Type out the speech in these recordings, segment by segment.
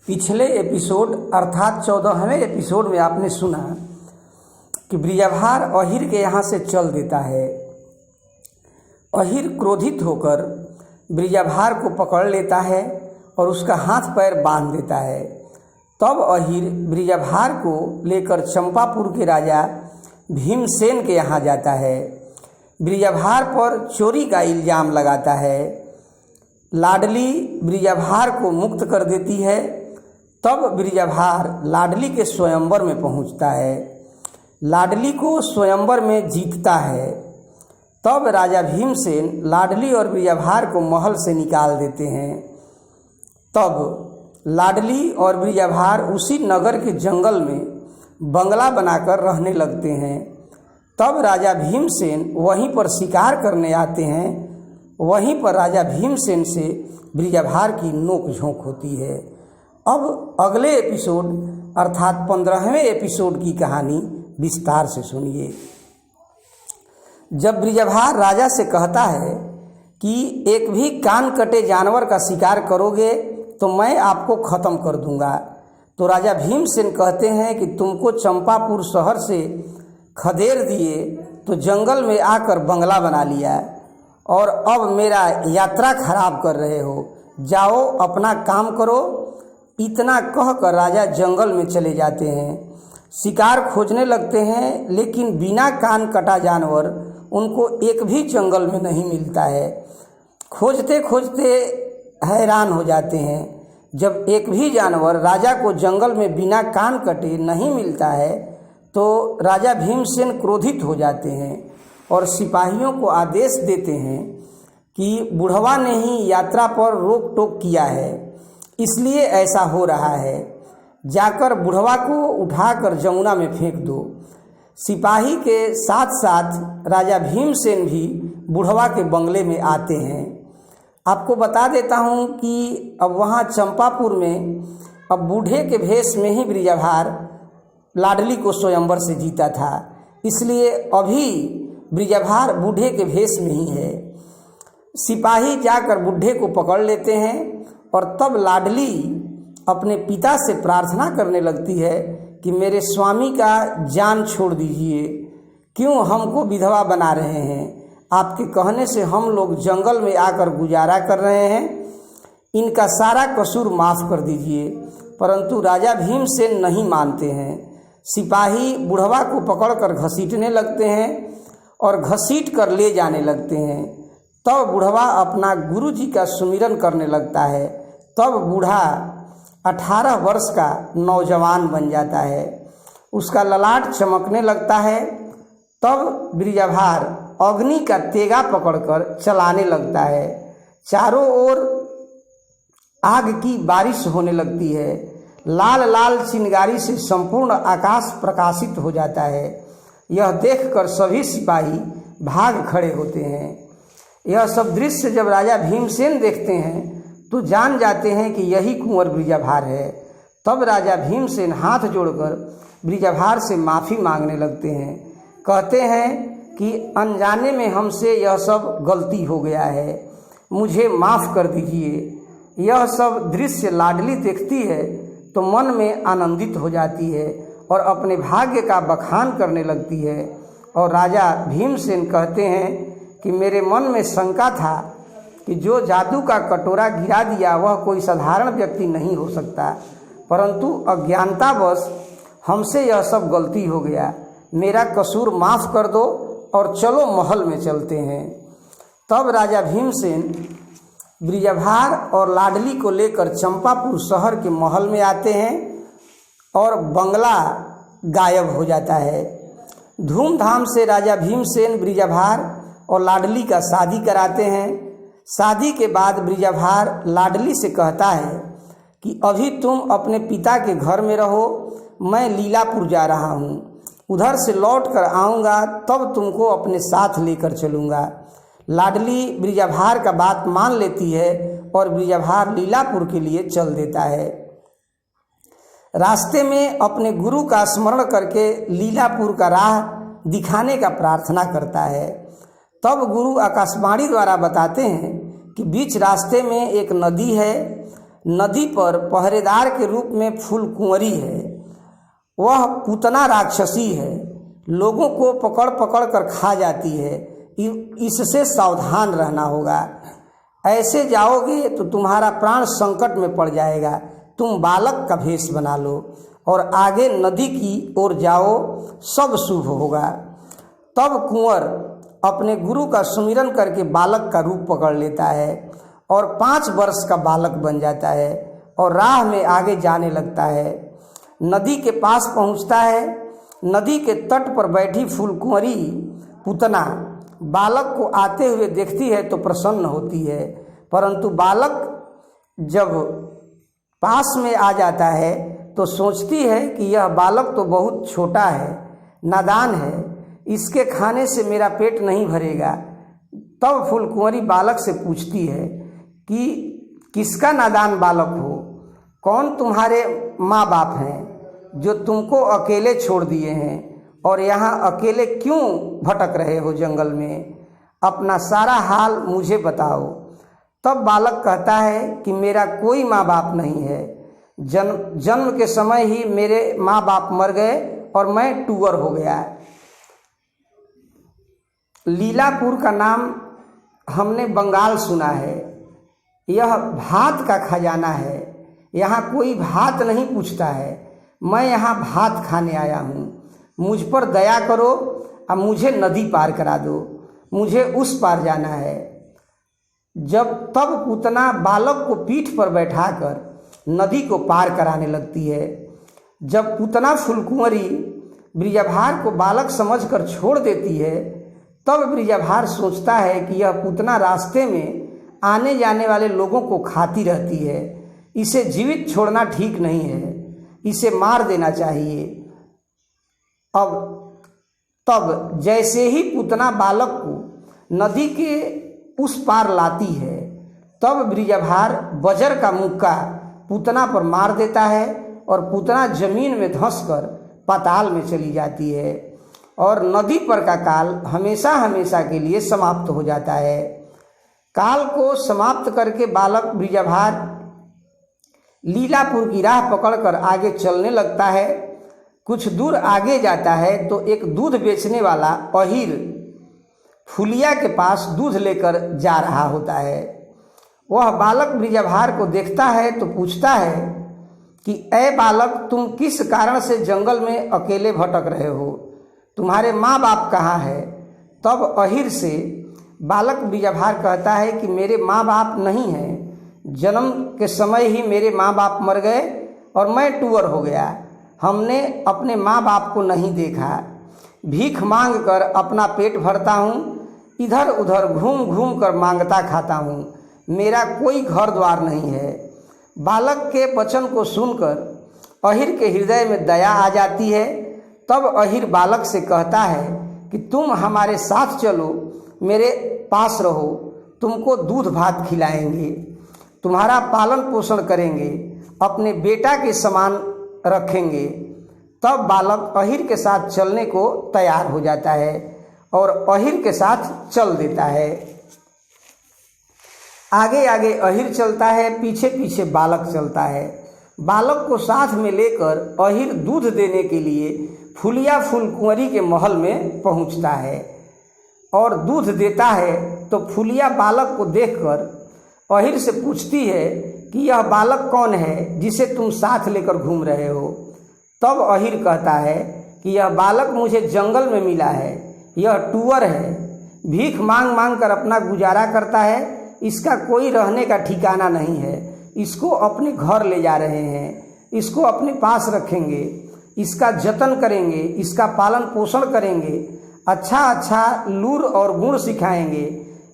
पिछले एपिसोड अर्थात 14वें एपिसोड में आपने सुना कि ब्रिजाभार अहिर के यहाँ से चल देता है। अहिर क्रोधित होकर ब्रिजाभार को पकड़ लेता है और उसका हाथ पैर बांध देता है। तब अहिर ब्रिजाभार को लेकर चंपापुर के राजा भीमसेन के यहाँ जाता है। ब्रिजाभार पर चोरी का इल्ज़ाम लगाता है। लाडली ब्रिजाभार को मुक्त कर देती है। तब ब्रिजाभार लाडली के स्वयंवर में पहुंचता है। लाडली को स्वयंवर में जीतता है। तब राजा भीमसेन लाडली और ब्रिजाभार को महल से निकाल देते हैं। तब लाडली और ब्रिजाभार उसी नगर के जंगल में बंगला बनाकर रहने लगते हैं। तब राजा भीमसेन वहीं पर शिकार करने आते हैं। वहीं पर राजा भीमसेन से ब्रिजाभार की नोक झोंक होती है। अब अगले एपिसोड अर्थात 15वें एपिसोड की कहानी विस्तार से सुनिए। जब ब्रिजाभार राजा से कहता है कि एक भी कान कटे जानवर का शिकार करोगे तो मैं आपको ख़त्म कर दूंगा, तो राजा भीमसेन कहते हैं कि तुमको चंपापुर शहर से खदेड़ दिए तो जंगल में आकर बंगला बना लिया और अब मेरा यात्रा खराब कर रहे हो, जाओ अपना काम करो। इतना कहकर राजा जंगल में चले जाते हैं। शिकार खोजने लगते हैं, लेकिन बिना कान कटा जानवर उनको एक भी जंगल में नहीं मिलता है। खोजते खोजते हैरान हो जाते हैं। जब एक भी जानवर राजा को जंगल में बिना कान कटे नहीं मिलता है तो राजा भीमसेन क्रोधित हो जाते हैं और सिपाहियों को आदेश देते हैं कि बुढ़वा ने ही यात्रा पर रोक टोक किया है, इसलिए ऐसा हो रहा है। जाकर बुढ़वा को उठाकर जमुना में फेंक दो। सिपाही के साथ साथ राजा भीमसेन भी बुढ़वा के बंगले में आते हैं। आपको बता देता हूँ कि अब वहाँ चंपापुर में अब बूढ़े के भेष में ही ब्रिजाभार लाडली को स्वयंवर से जीता था, इसलिए अभी ब्रिजाभार बूढ़े के भेष में ही है। सिपाही जाकर बूढ़े को पकड़ लेते हैं और तब लाडली अपने पिता से प्रार्थना करने लगती है कि मेरे स्वामी का जान छोड़ दीजिए, क्यों हमको विधवा बना रहे हैं? आपके कहने से हम लोग जंगल में आकर गुजारा कर रहे हैं, इनका सारा कसूर माफ़ कर दीजिए। परंतु राजा भीमसेन नहीं मानते हैं। सिपाही बुढ़वा को पकड़कर घसीटने लगते हैं और घसीट कर ले जाने लगते हैं। तब बुढ़वा अपना गुरु जी का सुमिरन करने लगता है। तब बूढ़ा 18 वर्ष का नौजवान बन जाता है। उसका ललाट चमकने लगता है। तब ब्रिजाभार अग्नि का तेगा पकड़कर चलाने लगता है। चारों ओर आग की बारिश होने लगती है। लाल लाल चिंगारी से संपूर्ण आकाश प्रकाशित हो जाता है। यह देखकर सभी सिपाही भाग खड़े होते हैं। यह सब दृश्य जब राजा भीमसेन देखते हैं तो जान जाते हैं कि यही कुंवर ब्रिजाभार है। तब राजा भीमसेन हाथ जोड़कर ब्रिजाभार से माफ़ी मांगने लगते हैं। कहते हैं कि अनजाने में हमसे यह सब गलती हो गया है, मुझे माफ़ कर दीजिए। यह सब दृश्य लाडली देखती है तो मन में आनंदित हो जाती है और अपने भाग्य का बखान करने लगती है। और राजा भीमसेन कहते हैं कि मेरे मन में शंका था कि जो जादू का कटोरा गिरा दिया वह कोई साधारण व्यक्ति नहीं हो सकता, परंतु अज्ञानतावश हमसे यह सब गलती हो गया। मेरा कसूर माफ़ कर दो और चलो महल में चलते हैं। तब राजा भीमसेन ब्रिजाभार और लाडली को लेकर चंपापुर शहर के महल में आते हैं और बंगला गायब हो जाता है। धूमधाम से राजा भीमसेन ब्रिजाभार और लाडली का शादी कराते हैं। शादी के बाद ब्रिजाभार लाडली से कहता है कि अभी तुम अपने पिता के घर में रहो, मैं लीलापुर जा रहा हूँ, उधर से लौट कर आऊँगा तब तुमको अपने साथ लेकर चलूँगा। लाडली ब्रिजाभार का बात मान लेती है और ब्रिजाभार लीलापुर के लिए चल देता है। रास्ते में अपने गुरु का स्मरण करके लीलापुर का राह दिखाने का प्रार्थना करता है। तब गुरु आकाशवाणी द्वारा बताते हैं कि बीच रास्ते में एक नदी है, नदी पर पहरेदार के रूप में फूलकुंवरी है। वह पूतना राक्षसी है, लोगों को पकड़ पकड़ कर खा जाती है। इससे सावधान रहना होगा। ऐसे जाओगे तो तुम्हारा प्राण संकट में पड़ जाएगा। तुम बालक का भेष बना लो और आगे नदी की ओर जाओ, सब शुभ होगा। तब कुंवर अपने गुरु का सुमिरन करके बालक का रूप पकड़ लेता है और 5 वर्ष का बालक बन जाता है और राह में आगे जाने लगता है। नदी के पास पहुंचता है। नदी के तट पर बैठी फूलकुंवरी पूतना बालक को आते हुए देखती है तो प्रसन्न होती है, परंतु बालक जब पास में आ जाता है तो सोचती है कि यह बालक तो बहुत छोटा है, नादान है, इसके खाने से मेरा पेट नहीं भरेगा। तब फूलकुंवरी बालक से पूछती है कि किसका नादान बालक हो, कौन तुम्हारे माँ बाप हैं जो तुमको अकेले छोड़ दिए हैं और यहाँ अकेले क्यों भटक रहे हो जंगल में? अपना सारा हाल मुझे बताओ। तब बालक कहता है कि मेरा कोई माँ बाप नहीं है। जन्म के समय ही मेरे माँ बाप मर गए और मैं टूअर हो गया। लीलापुर का नाम हमने बंगाल सुना है। यह भात का खजाना है। यहाँ कोई भात नहीं पूछता है। मैं यहाँ भात खाने आया हूँ। मुझ पर दया करो और मुझे नदी पार करा दो। मुझे उस पार जाना है। तब पूतना बालक को पीठ पर बैठाकर नदी को पार कराने लगती है। जब पूतना फूलकुंवरी ब्रिजाभार को बालक समझकर छोड़ देती है, तब ब्रिजाभार सोचता है कि यह पूतना रास्ते में आने जाने वाले लोगों को खाती रहती है। इसे जीवित छोड़ना ठीक नहीं है, इसे मार देना चाहिए। तब जैसे ही पूतना बालक को नदी के उस पार लाती है, तब ब्रिजाभार वज्र का मुक्का पूतना पर मार देता है और पूतना जमीन में धंसकर पाताल में चली जाती है और नदी पर का काल हमेशा हमेशा के लिए समाप्त हो जाता है। काल को समाप्त करके बालक ब्रिजाभार लीलापुर की राह पकड़कर आगे चलने लगता है। कुछ दूर आगे जाता है तो एक दूध बेचने वाला अहीर फुलिया के पास दूध लेकर जा रहा होता है। वह बालक ब्रिजाभार को देखता है तो पूछता है कि ऐ बालक, तुम किस कारण से जंगल में अकेले भटक रहे हो? तुम्हारे माँ बाप कहाँ है? तब अहीर से बालक ब्रिजाभार कहता है कि मेरे माँ बाप नहीं हैं। जन्म के समय ही मेरे माँ बाप मर गए और मैं टूअर हो गया। हमने अपने माँ बाप को नहीं देखा। भीख मांग कर अपना पेट भरता हूँ, इधर उधर घूम घूम कर मांगता खाता हूँ। मेरा कोई घर द्वार नहीं है। बालक के वचन को सुनकर अहीर के हृदय में दया आ जाती है। तब अहीर बालक से कहता है कि तुम हमारे साथ चलो, मेरे पास रहो, तुमको दूध भात खिलाएंगे, तुम्हारा पालन पोषण करेंगे, अपने बेटा के समान रखेंगे। तब बालक अहीर के साथ चलने को तैयार हो जाता है और अहीर के साथ चल देता है। आगे आगे अहीर चलता है, पीछे पीछे बालक चलता है। बालक को साथ में लेकर अहीर दूध देने के लिए फुलिया फूलकुंवरी के महल में पहुंचता है और दूध देता है। तो फुलिया बालक को देखकर अहीर से पूछती है कि यह बालक कौन है जिसे तुम साथ लेकर घूम रहे हो? तब अहीर कहता है कि यह बालक मुझे जंगल में मिला है। यह टूअर है, भीख मांग मांग कर अपना गुजारा करता है। इसका कोई रहने का ठिकाना नहीं है। इसको अपने घर ले जा रहे हैं, इसको अपने पास रखेंगे, इसका जतन करेंगे, इसका पालन पोषण करेंगे, अच्छा अच्छा लूर और गुण सिखाएंगे,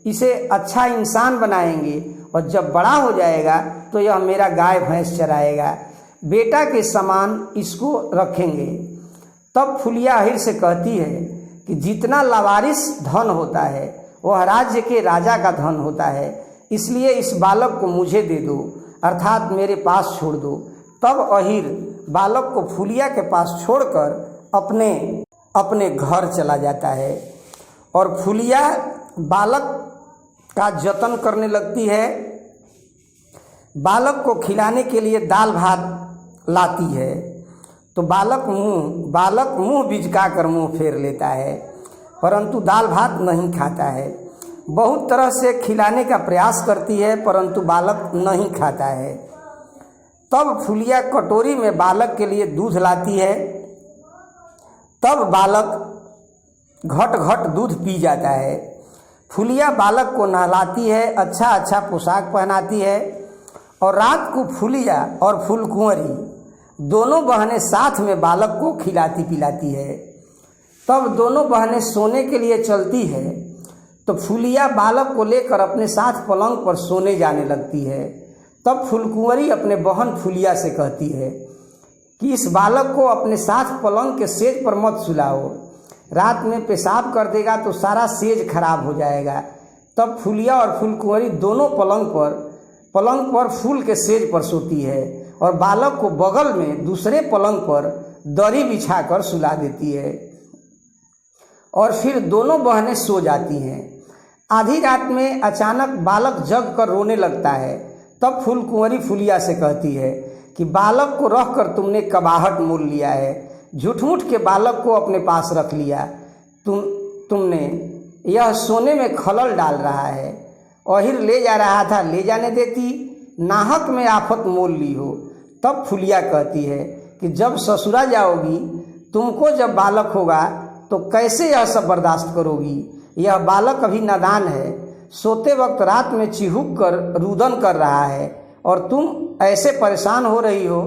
इसे अच्छा इंसान बनाएंगे और जब बड़ा हो जाएगा तो यह मेरा गाय भैंस चराएगा। बेटा के समान इसको रखेंगे। तब फुलिया अहीर से कहती है कि जितना लावारिस धन होता है वह राज्य के राजा का धन होता है, इसलिए इस बालक को मुझे दे दो, अर्थात मेरे पास छोड़ दो। तब अहीर बालक को फुलिया के पास छोड़कर अपने घर चला जाता है और फुलिया बालक का जतन करने लगती है। बालक को खिलाने के लिए दाल भात लाती है तो बालक मुंह बिचका कर मुंह फेर लेता है, परंतु दाल भात नहीं खाता है। बहुत तरह से खिलाने का प्रयास करती है परंतु बालक नहीं खाता है। तब फुलिया कटोरी में बालक के लिए दूध लाती है, तब बालक घट घट दूध पी जाता है। फुलिया बालक को नहलाती है, अच्छा पोशाक पहनाती है और रात को फुलिया और फुलकुंवरी दोनों बहनें साथ में बालक को खिलाती पिलाती है। तब दोनों बहनें सोने के लिए चलती है तो फुलिया बालक को लेकर अपने साथ पलंग पर सोने जाने लगती है। तब फुलकुंवरी अपने बहन फुलिया से कहती है कि इस बालक को अपने साथ पलंग के सेज पर मत सुलाओ, रात में पेशाब कर देगा तो सारा सेज खराब हो जाएगा। तब फुलिया और फुलकुंवरी दोनों पलंग पर फूल के सेज पर सोती है और बालक को बगल में दूसरे पलंग पर दरी बिछाकर सुला देती है और फिर दोनों बहनें सो जाती हैं। आधी रात में अचानक बालक जग कर रोने लगता है। तब फुलकुंवरी फुलिया से कहती है कि बालक को रख कर तुमने कबाहट मोल लिया है, झूठ मूठ के बालक को अपने पास रख लिया। तुमने यह सोने में खलल डाल रहा है। अहिर ले जा रहा था, ले जाने देती, नाहक में आफत मोल ली हो। तब फुलिया कहती है कि जब ससुरा जाओगी, तुमको जब बालक होगा तो कैसे यह सब बर्दाश्त करोगी। यह बालक अभी नादान है, सोते वक्त रात में चिहुक कर रुदन कर रहा है और तुम ऐसे परेशान हो रही हो।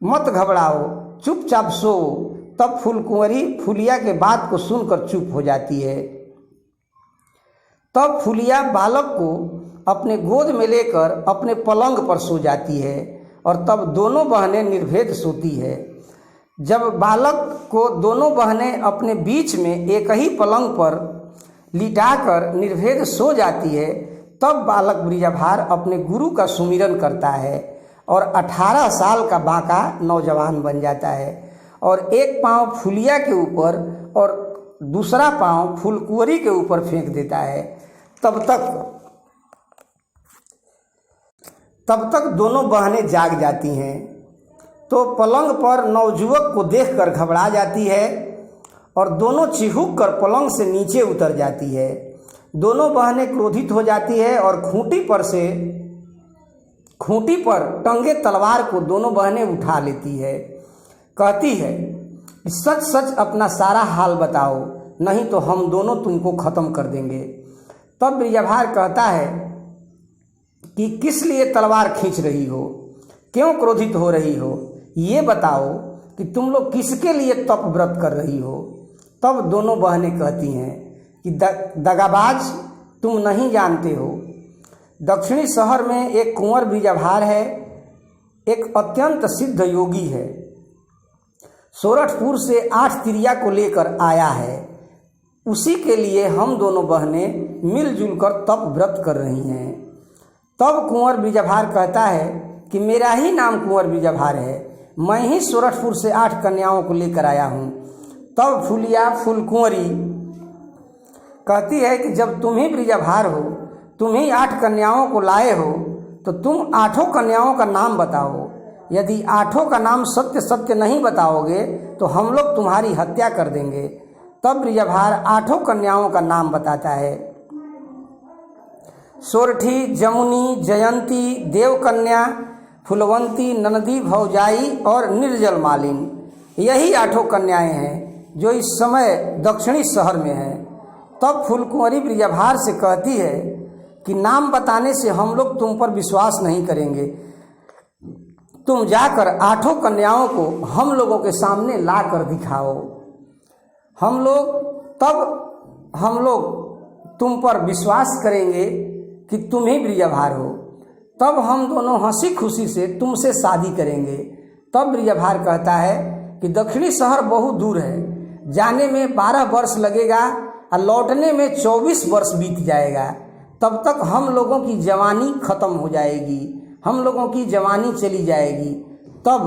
मत घबराओ, चुपचाप सो। तब फुलकुंवरी फुलिया के बात को सुनकर चुप हो जाती है। तब फुलिया बालक को अपने गोद में लेकर अपने पलंग पर सो जाती है और तब दोनों बहनें निर्भेद सोती है। जब बालक को दोनों बहनें अपने बीच में एक ही पलंग पर लिटाकर निर्भेद सो जाती है, तब बालक ब्रिजाभार अपने गुरु का सुमिरन करता है और 18 साल का बांका नौजवान बन जाता है और एक पांव फुलिया के ऊपर और दूसरा पांव फुलकुंवरी के ऊपर फेंक देता है। तब तक दोनों बहनें जाग जाती हैं तो पलंग पर नवजुवक को देखकर घबरा जाती है और दोनों चिहुक कर पलंग से नीचे उतर जाती है। दोनों बहनें क्रोधित हो जाती है और खूंटी पर टंगे तलवार को दोनों बहनें उठा लेती है। कहती है सच सच अपना सारा हाल बताओ, नहीं तो हम दोनों तुमको खत्म कर देंगे। तब ब्रिजाभार कहता है कि किस लिए तलवार खींच रही हो, क्यों क्रोधित हो रही हो, ये बताओ कि तुम लोग किसके लिए तप व्रत कर रही हो। तब दोनों बहनें कहती हैं कि दगाबाज, तुम नहीं जानते हो, दक्षिणी शहर में एक कुंवर ब्रिजाभार है, एक अत्यंत सिद्ध योगी है, सोरठपुर से 8 तिरिया को लेकर आया है। उसी के लिए हम दोनों बहनें मिलजुल कर तप व्रत कर रही हैं। तब कुंवर ब्रिजाभार कहता है कि मेरा ही नाम कुंवर ब्रिजाभार है, मैं ही सोरठपुर से 8 कन्याओं को लेकर आया हूँ। तब फुलिया फुलकुंवरी कहती है कि जब तुम ही ब्रिजाभार हो, तुम ही 8 कन्याओं को लाए हो, तो तुम 8 कन्याओं का नाम बताओ। यदि 8 का नाम सत्य सत्य नहीं बताओगे तो हम लोग तुम्हारी हत्या कर देंगे। तब ब्रिजाभार 8 कन्याओं का नाम बताता है, सोरठी, जमुनी, जयंती, देवकन्या, फुलवंती, ननदी, भौजाई और निर्जल मालिन। यही 8 कन्याएं हैं जो इस समय दक्षिणी शहर में हैं। तब फुलकुंवरी ब्रिजाभार से कहती है कि नाम बताने से हम लोग तुम पर विश्वास नहीं करेंगे, तुम जाकर 8 कन्याओं को हम लोगों के सामने ला कर दिखाओ, हम लोग तुम पर विश्वास करेंगे कि तुम ही ब्रिजाभार हो। तब हम दोनों हंसी खुशी से तुमसे शादी करेंगे। तब ब्रिजाभार कहता है कि दक्षिणी शहर बहुत दूर है, जाने में 12 वर्ष लगेगा और लौटने में 24 वर्ष बीत जाएगा। तब तक हम लोगों की जवानी खत्म हो जाएगी, हम लोगों की जवानी चली जाएगी। तब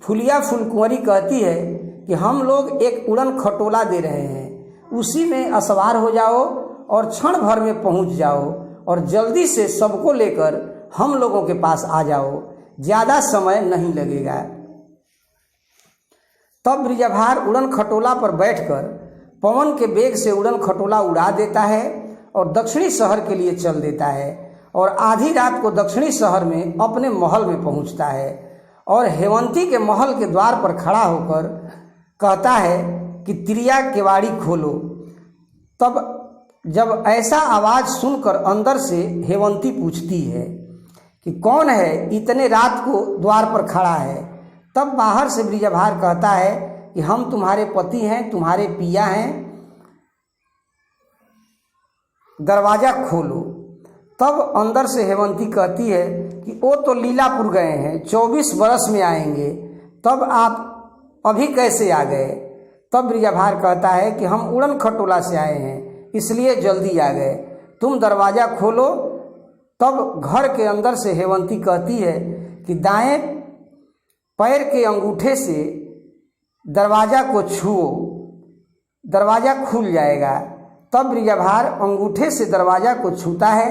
फुलिया फुलकुंवरी कहती है कि हम लोग एक उड़न खटोला दे रहे हैं, उसी में असवार हो जाओ और क्षण भर में पहुंच जाओ और जल्दी से सबको लेकर हम लोगों के पास आ जाओ, ज़्यादा समय नहीं लगेगा। तब ब्रिजभार उड़न खटोला पर बैठकर पवन के वेग से उड़न खटोला उड़ा देता है और दक्षिणी शहर के लिए चल देता है और आधी रात को दक्षिणी शहर में अपने महल में पहुंचता है और हेमंती के महल के द्वार पर खड़ा होकर कहता है कि त्रिया केवाड़ी खोलो। तब जब ऐसा आवाज़ सुनकर अंदर से हेमंती पूछती है कि कौन है इतने रात को द्वार पर खड़ा है। तब बाहर से ब्रिजभार कहता है कि हम तुम्हारे पति हैं, तुम्हारे पिया हैं, दरवाज़ा खोलो। तब अंदर से हेमंती कहती है कि वो तो लीलापुर गए हैं, 24 बरस में आएंगे, तब आप अभी कैसे आ गए। तब ब्रिजभार कहता है कि हम उड़न खटोला से आए हैं, इसलिए जल्दी आ गए, तुम दरवाज़ा खोलो। तब घर के अंदर से हेमंती कहती है कि दाएं पैर के अंगूठे से दरवाज़ा को छुओ, दरवाज़ा खुल जाएगा। तब ब्रिजभार अंगूठे से दरवाज़ा को छूता है,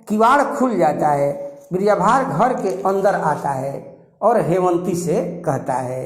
किवाड़ खुल जाता है। ब्रिजभार घर के अंदर आता है और हेमंती से कहता है